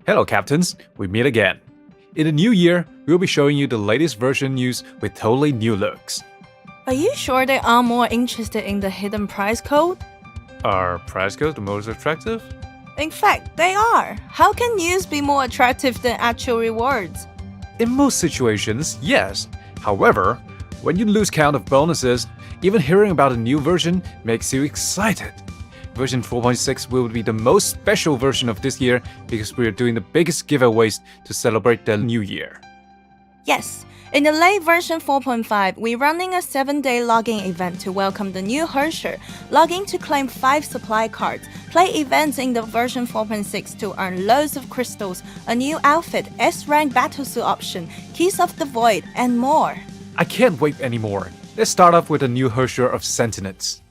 Hello Captains, we meet again. In the new year, we'll be showing you the latest version news with totally new looks. Are you sure they are more interested in the hidden price code? Are price codes the most attractive? In fact, they are. How can news be more attractive than actual rewards? In most situations, yes. However, when you lose count of bonuses, even hearing about a new version makes you excited. Version 4.6 will be the most special version of this year because we are doing the biggest giveaways to celebrate the new year. Yes, in the late version 4.5, we're running a 7-day login event to welcome the new Herscher. Log in to claim 5 supply cards, play events in the version 4.6 to earn loads of crystals, a new outfit, S-rank battlesuit option, keys of the void, and more. I can't wait anymore. Let's start off with a new Herscher of Sentience.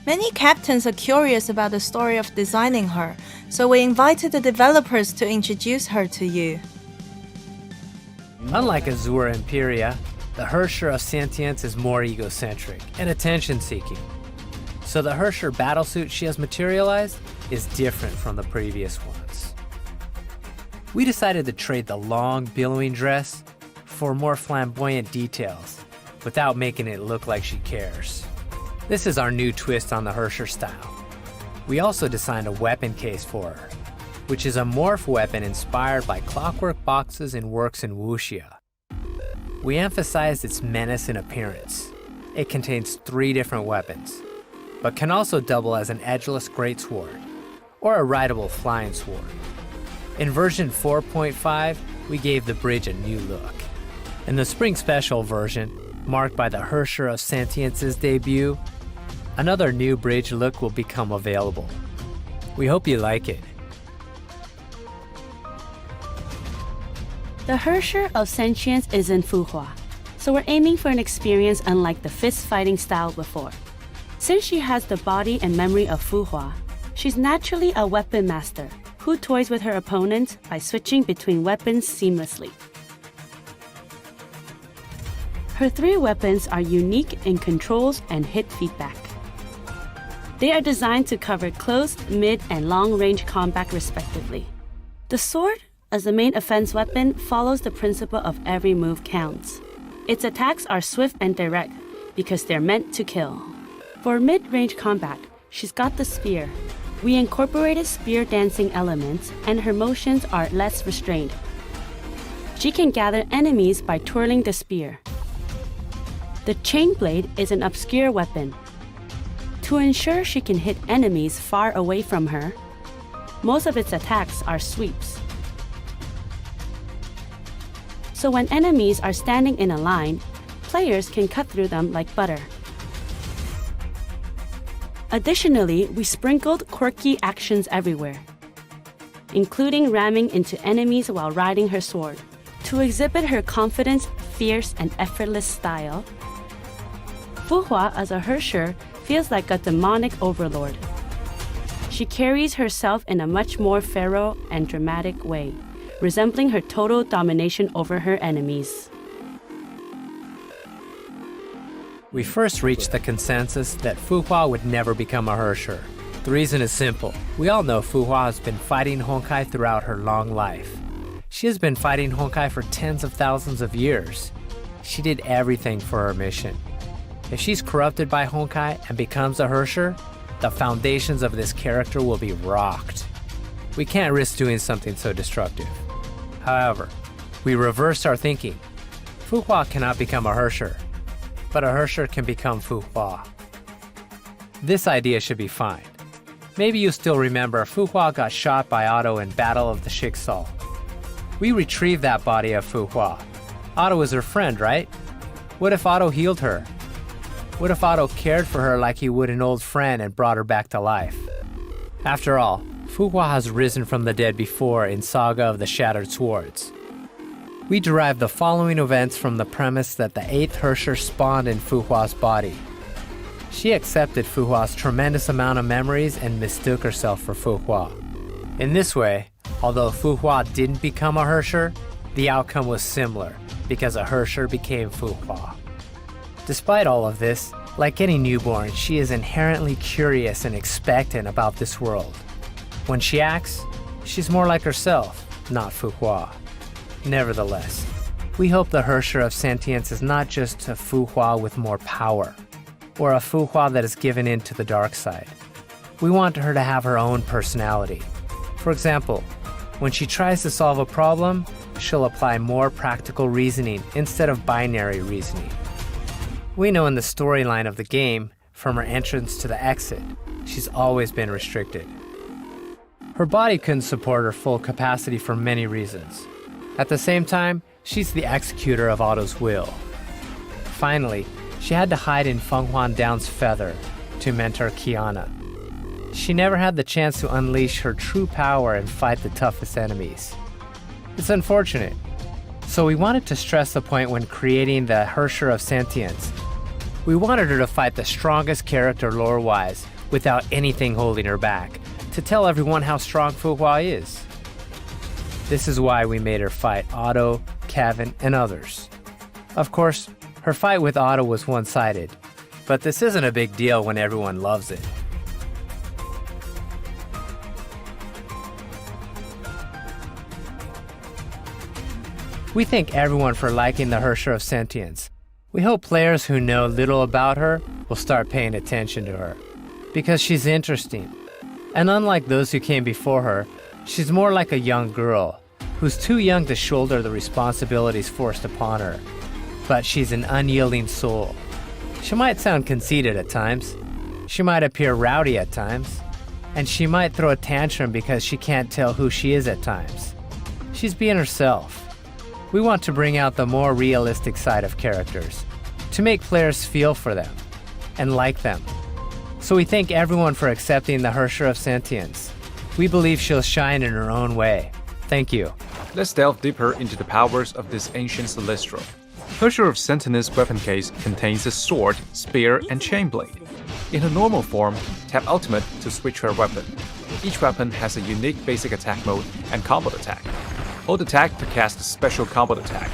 Many captains are curious about the story of designing her, so we invited the developers to introduce her to you. Unlike Azure Imperia, the Herscher of Sentience is more egocentric and attention-seeking. So the Herscher battlesuit she has materialized is different from the previous ones. We decided to trade the long, billowing dress for more flamboyant details without making it look like she cares. This is our new twist on the Herscher style. We also designed a weapon case for her, which is a morph weapon inspired by clockwork boxes and works in wuxia. We emphasized its menace in appearance. It contains 3 different weapons, but can also double as an edgeless greatsword or a rideable flying sword. In version 4.5, we gave the bridge a new look. In the spring special version, marked by the Herscher of Sentience's debut, another new bridge look will become available. We hope you like it. The Herscher of Sentience is in Fuhua, so we're aiming for an experience unlike the fist-fighting style before. Since she has the body and memory of Fuhua, she's naturally a weapon master who toys with her opponents by switching between weapons seamlessly. Her 3 weapons are unique in controls and hit feedback. They are designed to cover close, mid, and long-range combat respectively. The sword, as the main offense weapon, follows the principle of every move counts. Its attacks are swift and direct because they're meant to kill. For mid-range combat, she's got the spear. We incorporated spear dancing elements and her motions are less restrained. She can gather enemies by twirling the spear. The chain blade is an obscure weapon. To ensure she can hit enemies far away from her, most of its attacks are sweeps. So when enemies are standing in a line, players can cut through them like butter. Additionally, we sprinkled quirky actions everywhere, including ramming into enemies while riding her sword. To exhibit her confidence, fierce, and effortless style, Fuhua as a Herscher feels like a demonic overlord. She carries herself in a much more feral and dramatic way, resembling her total domination over her enemies. We first reached the consensus that Fuhua would never become a Herscher. The reason is simple. We all know Fuhua has been fighting Honkai throughout her long life. She has been fighting Honkai for tens of thousands of years. She did everything for her mission. If she's corrupted by Honkai and becomes a Herscher, the foundations of this character will be rocked. We can't risk doing something so destructive. However, we reversed our thinking. Fuhua cannot become a Herscher, but a Herscher can become Fuhua. This idea should be fine. Maybe you still remember Fuhua got shot by Otto in Battle of the Schicksal. We retrieved that body of Fuhua. Otto was her friend, right? What if Otto healed her? What if Otto cared for her like he would an old friend and brought her back to life? After all, Fuhua has risen from the dead before in Saga of the Shattered Swords. We derive the following events from the premise that the 8th Herscher spawned in Fuhua's body. She accepted Fuhua's tremendous amount of memories and mistook herself for Fuhua. In this way, although Fuhua didn't become a Herscher, the outcome was similar, because a Herscher became Fuhua. Despite all of this, like any newborn, she is inherently curious and expectant about this world. When she acts, she's more like herself, not Fuhua. Nevertheless, we hope the Herscher of Sentience is not just a Fuhua with more power, or a Fuhua that is given in to the dark side. We want her to have her own personality. For example, when she tries to solve a problem, she'll apply more practical reasoning instead of binary reasoning. We know in the storyline of the game, from her entrance to the exit, she's always been restricted. Her body couldn't support her full capacity for many reasons. At the same time, she's the executor of Otto's will. Finally, she had to hide in Feng Huan Down's feather to mentor Kiana. She never had the chance to unleash her true power and fight the toughest enemies. It's unfortunate. So we wanted to stress the point when creating the Herscher of Sentience. We wanted her to fight the strongest character lore-wise without anything holding her back, to tell everyone how strong Fuhua is. This is why we made her fight Otto, Kevin, and others. Of course, her fight with Otto was one-sided, but this isn't a big deal when everyone loves it. We thank everyone for liking the Herscher of Sentience. We hope players who know little about her will start paying attention to her, because she's interesting. And unlike those who came before her, she's more like a young girl, who's too young to shoulder the responsibilities forced upon her. But she's an unyielding soul. She might sound conceited at times, she might appear rowdy at times, and she might throw a tantrum because she can't tell who she is at times. She's being herself. We want to bring out the more realistic side of characters, to make players feel for them, and like them. So we thank everyone for accepting the Herscher of Sentience. We believe she'll shine in her own way. Thank you. Let's delve deeper into the powers of this ancient celestial. Herscher of Sentience weapon case contains a sword, spear, and chain blade. In her normal form, tap ultimate to switch her weapon. Each weapon has a unique basic attack mode and combo attack. Hold attack to cast a special combo attack.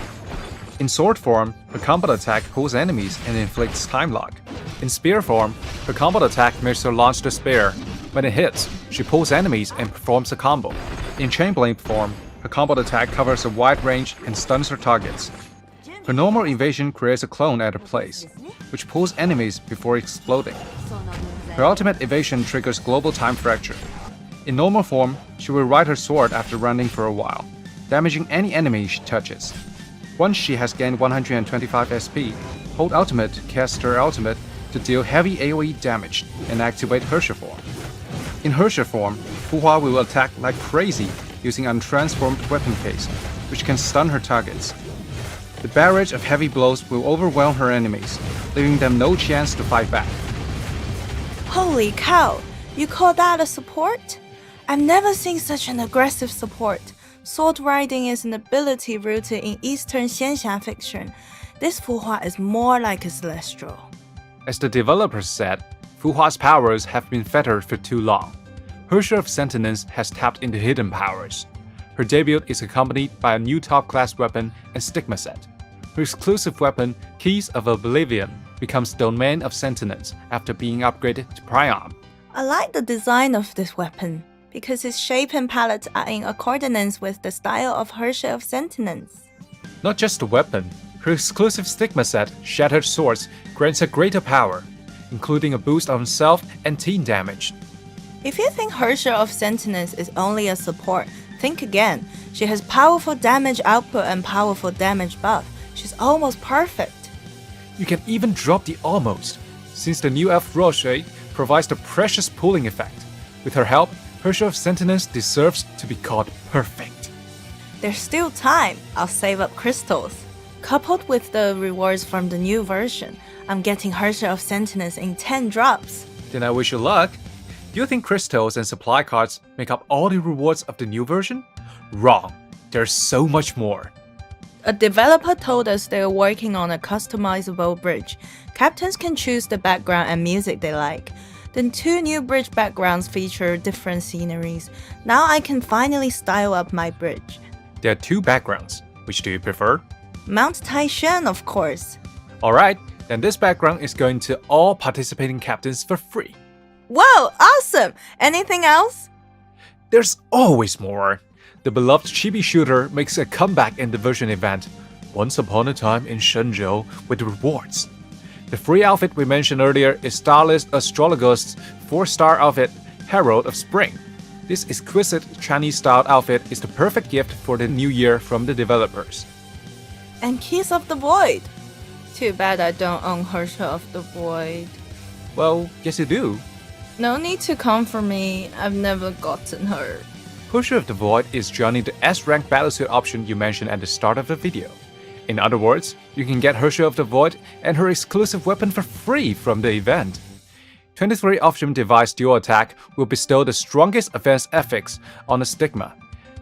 In sword form, her combo attack pulls enemies and inflicts time lock. In spear form, her combo attack makes her launch the spear. When it hits, she pulls enemies and performs a combo. In chain blade form, her combo attack covers a wide range and stuns her targets. Her normal invasion creates a clone at her place, which pulls enemies before exploding. Her ultimate evasion triggers global time fracture. In normal form, she will ride her sword after running for a while, damaging any enemy she touches. Once she has gained 125 SP, hold ultimate to cast her ultimate to deal heavy AoE damage and activate Herscher form. In Herscher form, Fuhua will attack like crazy using untransformed weapon case, which can stun her targets. The barrage of heavy blows will overwhelm her enemies, leaving them no chance to fight back. Holy cow! You call that a support? I've never seen such an aggressive support. Sword riding is an ability rooted in Eastern Xianxia fiction. This Fuhua is more like a celestial. As the developers said, Fuhua's powers have been fettered for too long. Herscher of Sentience has tapped into hidden powers. Her debut is accompanied by a new top-class weapon and stigma set. Her exclusive weapon, Keys of Oblivion, becomes Domain of Sentience after being upgraded to Prion. I like the design of this weapon, because its shape and palette are in accordance with the style of Herscher of Sentience. Not just the weapon, her exclusive stigma set, Shattered Swords, grants her greater power, including a boost on self and team damage. If you think Herscher of Sentience is only a support, think again. She has powerful damage output and powerful damage buff. She's almost perfect. You can even drop the almost, since the new F Roche provides the precious pulling effect. With her help, Herscher of Sentience deserves to be called perfect. There's still time. I'll save up crystals. Coupled with the rewards from the new version, I'm getting Herscher of Sentience in 10 drops. Then I wish you luck. Do you think crystals and supply cards make up all the rewards of the new version? Wrong. There's so much more. A developer told us they are working on a customizable bridge. Captains can choose the background and music they like. Then 2 new bridge backgrounds feature different sceneries. Now I can finally style up my bridge. There are 2 backgrounds. Which do you prefer? Mount Taishan, of course. Alright, then this background is going to all participating captains for free. Whoa, awesome! Anything else? There's always more. The beloved chibi shooter makes a comeback in the version event, Once Upon a Time in Shenzhou, with rewards. The free outfit we mentioned earlier is stylist Astrologust's 4-star outfit, Herald of Spring. This exquisite Chinese-styled outfit is the perfect gift for the new year from the developers. And Keys of the Void. Too bad I don't own Herscher of the Void. Well, yes you do. No need to come for me, I've never gotten her. Herscher of the Void is joining the S-rank battlesuit option you mentioned at the start of the video. In other words, you can get Herscher of the Void and her exclusive weapon for free from the event. 23 Option Device Dual Attack will bestow the strongest advanced effects on the stigma.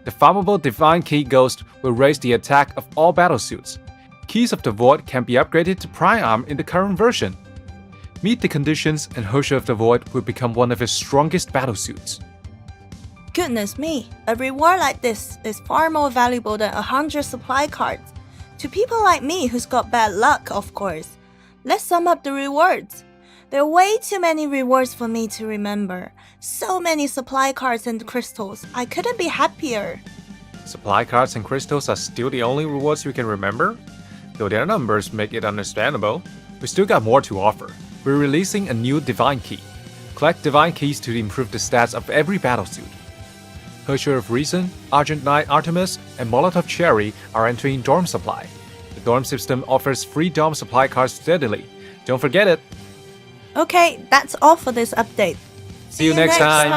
The farmable Divine Key Ghost will raise the attack of all battlesuits. Keys of the Void can be upgraded to Prime Arm in the current version. Meet the conditions and Herscher of the Void will become one of his strongest battlesuits. Goodness me, a reward like this is far more valuable than 100 supply cards. To people like me who's got bad luck, of course. Let's sum up the rewards. There are way too many rewards for me to remember. So many supply cards and crystals, I couldn't be happier. Supply cards and crystals are still the only rewards you can remember? Though their numbers make it understandable, we still got more to offer. We're releasing a new Divine Key. Collect Divine Keys to improve the stats of every battlesuit. Herscher of Reason, Argent Knight Artemis, and Molotov Cherry are entering Dorm Supply. The Dorm system offers free Dorm Supply cards steadily. Don't forget it! Okay, that's all for this update. See you next time.